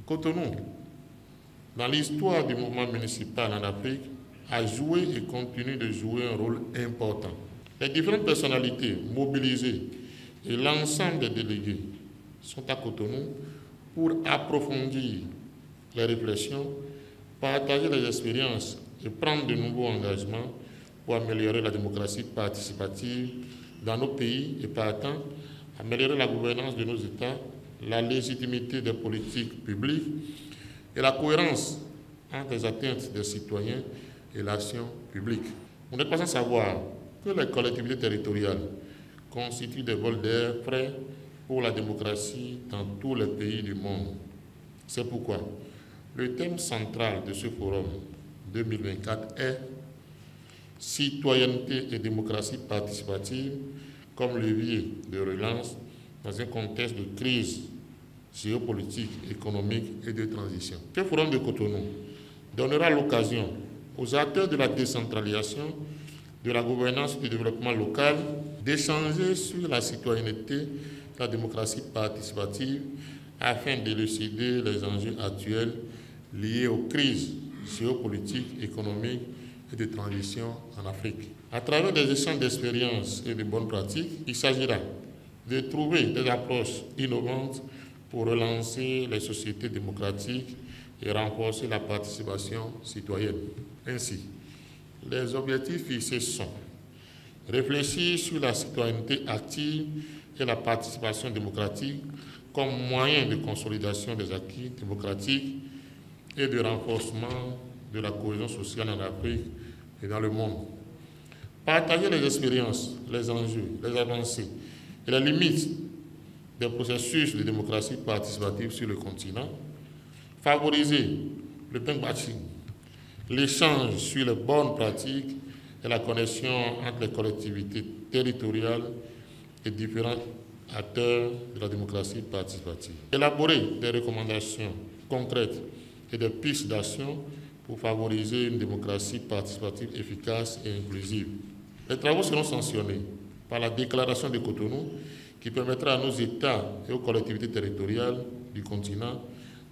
Cotonou, dans l'histoire du mouvement municipal en Afrique, a joué et continue de jouer un rôle important. Les différentes personnalités mobilisées et l'ensemble des délégués sont à Cotonou pour approfondir les réflexions, partager les expériences et prendre de nouveaux engagements pour améliorer la démocratie participative dans nos pays et partant, améliorer la gouvernance de nos États, la légitimité des politiques publiques et la cohérence entre les atteintes des citoyens et l'action publique. Vous n'êtes pas sans savoir que les collectivités territoriales constituent des vols d'air frais pour la démocratie dans tous les pays du monde. C'est pourquoi le thème central de ce forum 2024 est « Citoyenneté et démocratie participative comme levier de relance dans un contexte de crise géopolitique, économique et de transition ». Ce forum de Cotonou donnera l'occasion aux acteurs de la décentralisation, de la gouvernance et du développement local d'échanger sur la citoyenneté, la démocratie participative, afin d'élucider les enjeux actuels liés aux crises géopolitiques, économiques et de transition en Afrique. À travers des échanges d'expériences et de bonnes pratiques, il s'agira de trouver des approches innovantes pour relancer les sociétés démocratiques et renforcer la participation citoyenne. Ainsi, les objectifs fixés sont réfléchir sur la citoyenneté active et la participation démocratique comme moyen de consolidation des acquis démocratiques et de renforcement de la cohésion sociale en Afrique et dans le monde. Partager les expériences, les enjeux, les avancées et les limites des processus de démocratie participative sur le continent. Favoriser le benchmarking, l'échange sur les bonnes pratiques et la connexion entre les collectivités territoriales et différents acteurs de la démocratie participative. Élaborer des recommandations concrètes et des pistes d'action pour favoriser une démocratie participative efficace et inclusive. Les travaux seront sanctionnés par la déclaration de Cotonou qui permettra à nos États et aux collectivités territoriales du continent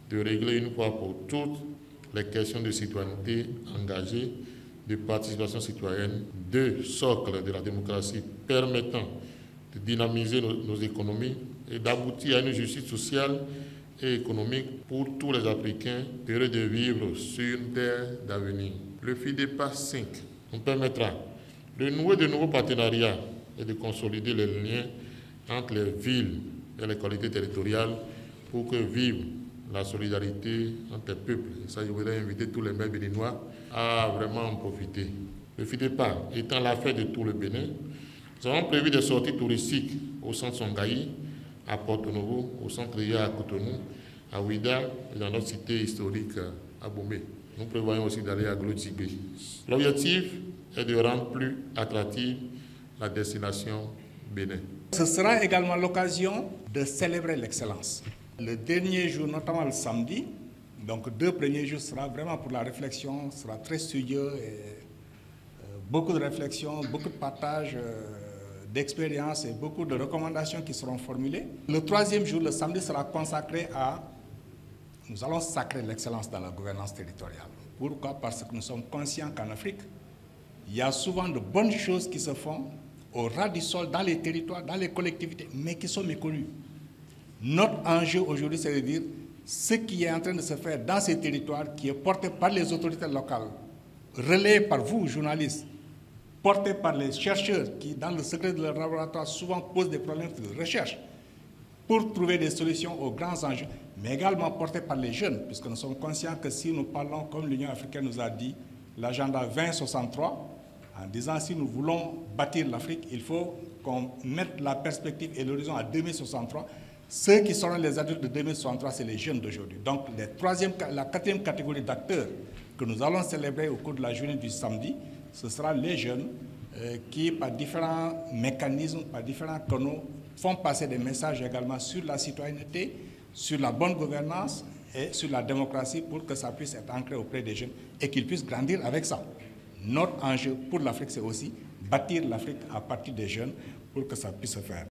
de régler une fois pour toutes les questions de citoyenneté engagée, de participation citoyenne, deux socles de la démocratie permettant de dynamiser nos économies et d'aboutir à une justice sociale et économique pour tous les Africains heureux de vivre sur une terre d'avenir. Le FIDEPA 5 nous permettra de nouer de nouveaux partenariats et de consolider les liens entre les villes et les collectivités territoriales pour que vive la solidarité entre les peuples. Et ça, je voudrais inviter tous les maires béninois à vraiment en profiter. Le FIDEPA étant l'affaire de tout le Bénin, nous avons prévu des sorties touristiques au centre Songaï, à Porto Novo, au centre IA à Cotonou, à Ouida et dans notre cité historique à Bomé. Nous prévoyons aussi d'aller à Glotibé. L'objectif est de rendre plus attractive la destination Bénin. Ce sera également l'occasion de célébrer l'excellence. Le dernier jour, notamment le samedi, donc 2 premiers jours sera vraiment pour la réflexion, sera très studieux et beaucoup de réflexion, beaucoup de partage d'expériences et beaucoup de recommandations qui seront formulées. Le 3e jour, le samedi, sera consacré à... Nous allons sacrer l'excellence dans la gouvernance territoriale. Pourquoi? Parce que nous sommes conscients qu'en Afrique, il y a souvent de bonnes choses qui se font au ras du sol, dans les territoires, dans les collectivités, mais qui sont méconnues. Notre enjeu aujourd'hui, c'est de dire ce qui est en train de se faire dans ces territoires, qui est porté par les autorités locales, relayé par vous, journalistes, porté par les chercheurs qui, dans le secret de leur laboratoire, souvent posent des problèmes de recherche pour trouver des solutions aux grands enjeux, mais également porté par les jeunes, puisque nous sommes conscients que si nous parlons, comme l'Union africaine nous a dit, l'agenda 2063, en disant si nous voulons bâtir l'Afrique, il faut qu'on mette la perspective et l'horizon à 2063. Ceux qui seront les adultes de 2063, c'est les jeunes d'aujourd'hui. Donc la 4e catégorie d'acteurs que nous allons célébrer au cours de la journée du samedi, ce sera les jeunes qui, par différents mécanismes, par différents canaux, font passer des messages également sur la citoyenneté, sur la bonne gouvernance et sur la démocratie pour que ça puisse être ancré auprès des jeunes et qu'ils puissent grandir avec ça. Notre enjeu pour l'Afrique, c'est aussi bâtir l'Afrique à partir des jeunes pour que ça puisse se faire.